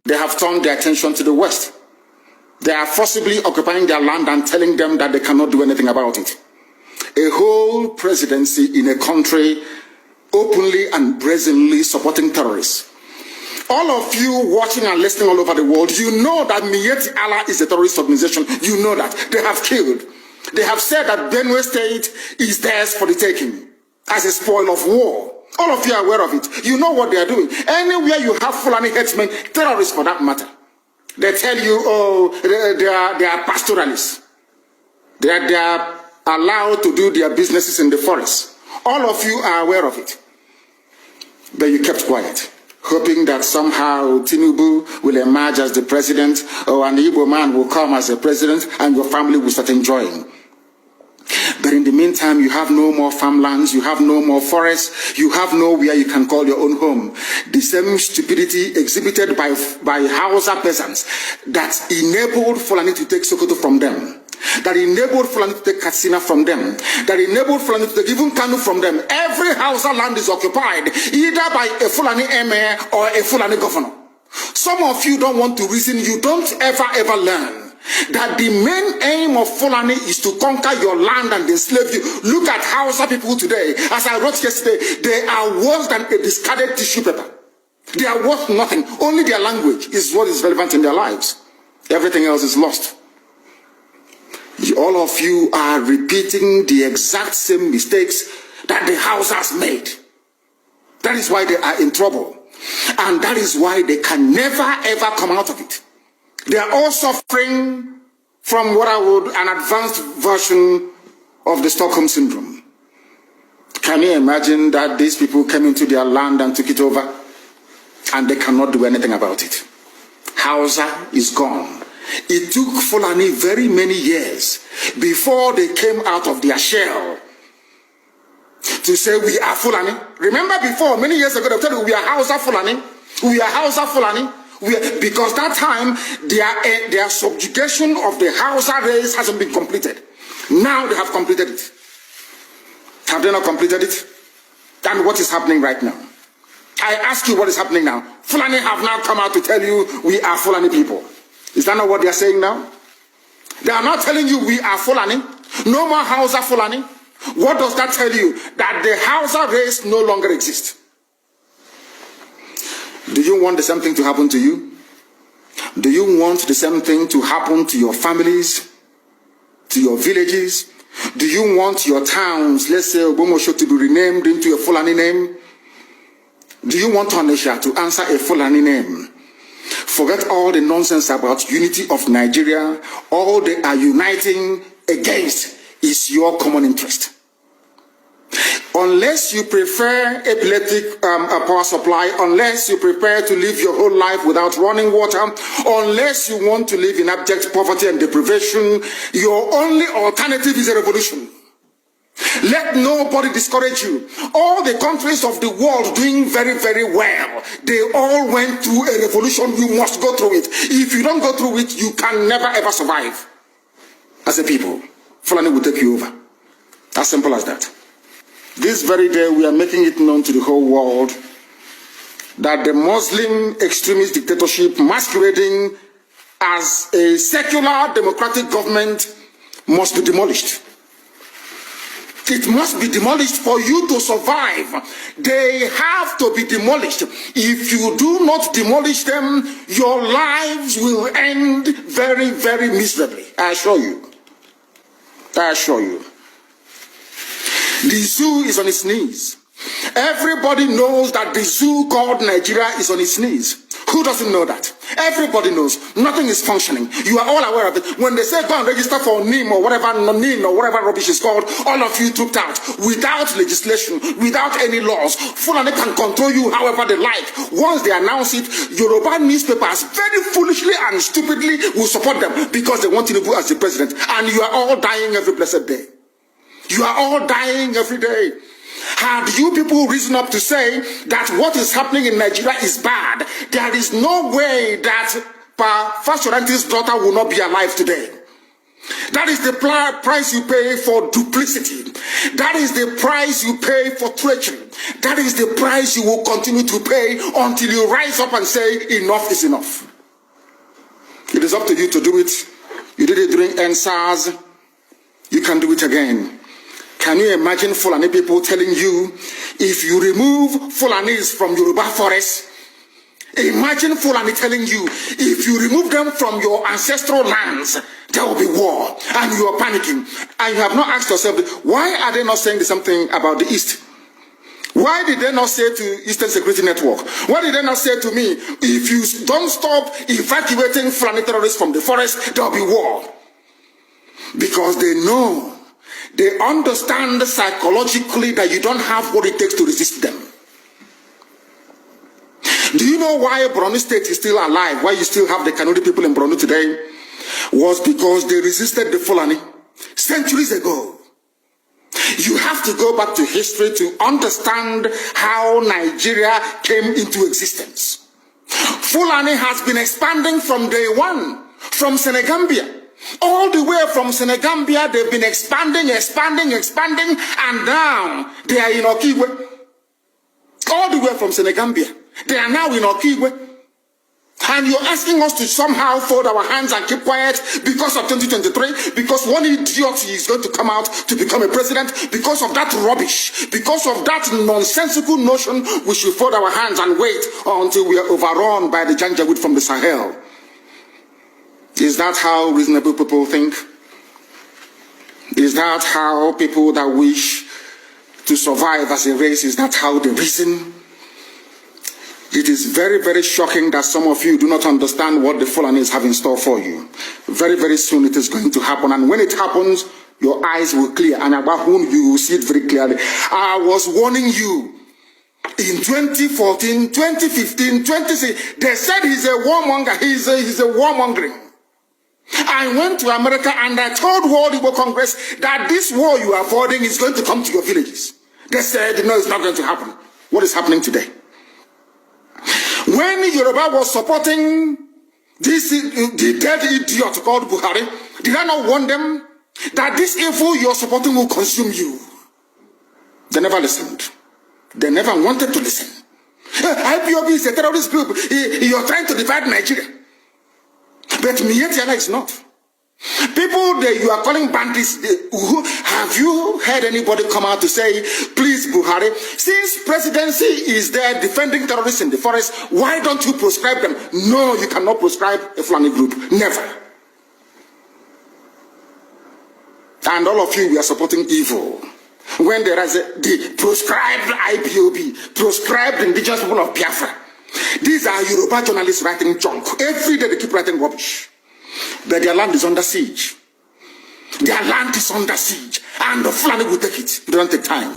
They have turned their attention to the West. They are forcibly occupying their land and telling them that they cannot do anything about it. A whole presidency in a country openly and brazenly supporting terrorists. All of you watching and listening all over the world, you know that Miyetti Allah is a terrorist organization. You know that. They have killed. They have said that Benue State is theirs for the taking as a spoil of war. All of you are aware of it. You know what they are doing. Anywhere you have Fulani headsmen, terrorists for that matter, they tell you, oh, they are pastoralists. They are allowed to do their businesses in the forest. All of you are aware of it. But you kept quiet, hoping that somehow Tinubu will emerge as the president, or an Igbo man will come as the president, and your family will start enjoying. But in the meantime, you have no more farmlands, you have no more forests, you have nowhere you can call your own home. The same stupidity exhibited by Hausa peasants that enabled Fulani to take Sokoto from them, that enabled Fulani to take Katsina from them, that enabled Fulani to take even Kanu from them. Every Hausa land is occupied either by a Fulani emir or a Fulani governor. Some of you don't want to reason, you don't ever learn that the main aim of Fulani is to conquer your land and enslave you. Look at Hausa people today. As I wrote yesterday, they are worse than a discarded tissue paper. They are worth nothing. Only their language is what is relevant in their lives. Everything else is lost. All of you are repeating the exact same mistakes that the Hausas made. That is why they are in trouble. And that is why they can never ever come out of it. They are all suffering from what I would an advanced version of the Stockholm Syndrome. Can you imagine that these people came into their land and took it over and they cannot do anything about it? Hausa is gone. It took Fulani very many years before they came out of their shell to say we are Fulani. Remember before, many years ago, they told you we are Hausa Fulani. We are Hausa Fulani. Because that time, their subjugation of the Hausa race hasn't been completed. Now they have completed it. Have they not completed it? And what is happening right now? I ask you what is happening now. Fulani have now come out to tell you we are Fulani people. Is that not what they are saying now? They are not telling you we are Fulani. No more Hausa Fulani. What does that tell you? That the Hausa race no longer exists. Do you want the same thing to happen to you? Do you want the same thing to happen to your families, to your villages? Do you want your towns, let's say Obomosho, to be renamed into a Fulani name? Do you want Onisha to answer a Fulani name? Forget all the nonsense about unity of Nigeria. All they are uniting against is your common interest. Unless you prefer epileptic power supply, unless you prepare to live your whole life without running water, unless you want to live in abject poverty and deprivation, your only alternative is a revolution. Let nobody discourage you. All the countries of the world doing very, very well, they all went through a revolution. You must go through it. If you don't go through it, you can never ever survive. As a people, Fulani will take you over. As simple as that. This very day, we are making it known to the whole world that the Muslim extremist dictatorship masquerading as a secular democratic government must be demolished. It must be demolished for you to survive. They have to be demolished. If you do not demolish them, your lives will end very, very miserably. I assure you. I assure you. The zoo is on its knees. Everybody knows that the zoo called Nigeria is on its knees. Who doesn't know that? Everybody knows. Nothing is functioning. You are all aware of it. When they say go and register for NIM or whatever, NIN or whatever rubbish is called, all of you trooped out without legislation, without any laws. Fulani can control you however they like. Once they announce it, Yoruba newspapers very foolishly and stupidly will support them because they want Tinubu as the president. And you are all dying every blessed day. You are all dying every day. Had you people risen up to say that what is happening in Nigeria is bad, there is no way that Fashoranti's daughter will not be alive today. That is the price you pay for duplicity. That is the price you pay for treachery. That is the price you will continue to pay until you rise up and say enough is enough. is up to you to do it. You did it during NSAS. You can do it again. Can you imagine Fulani people telling you, if you remove Fulanis from Yoruba forest, imagine Fulani telling you, if you remove them from your ancestral lands, there will be war, and you are panicking. And you have not asked yourself, why are they not saying something about the East? Why did they not say to Eastern Security Network? Why did they not say to me, if you don't stop evacuating Fulani terrorists from the forest, there will be war? Because they know, they understand psychologically that you don't have what it takes to resist them. Do you know why Borno State is still alive? Why you still have the Kanuri people in Borno today? Was because they resisted the Fulani centuries ago. You have to go back to history to understand how Nigeria came into existence. Fulani has been expanding from day one, from Senegambia. All the way from Senegambia, they've been expanding, and now they are in Okigwe. All the way from Senegambia. They are now in Okigwe. And you're asking us to somehow fold our hands and keep quiet because of 2023, because one idiot is going to come out to become a president, because of that rubbish, because of that nonsensical notion, we should fold our hands and wait until we are overrun by the Janjaweed from the Sahel. Is that how reasonable people think? Is that how people that wish to survive as a race, is that how they reason? It is very, very shocking that some of you do not understand what the Fulanis have in store for you. Very, very soon it is going to happen. And when it happens, your eyes will clear. And about whom you will see it very clearly. I was warning you. In 2014, 2015, 2016, they said he's a warmonger. He's a warmongering. I went to America and I told World Igbo Congress that this war you are avoiding is going to come to your villages. They said, no, it's not going to happen. What is happening today? When Yoruba was supporting this, the dead idiot called Buhari, did I not warn them that this evil you're supporting will consume you? They never listened. They never wanted to listen. IPOB is a terrorist group. You're trying to divide Nigeria. But Mietiala is not. People that you are calling bandits, have you heard anybody come out to say, please Buhari, since presidency is there defending terrorists in the forest, why don't you proscribe them? No, you cannot proscribe a Fulani group. Never. And all of you, we are supporting evil. When there is the proscribed IPOB, proscribed indigenous people of Biafra. These are Yoruba journalists writing junk. Every day they keep writing rubbish. But their land is under siege. Their land is under siege. And the Fulani will take it. It don't take time.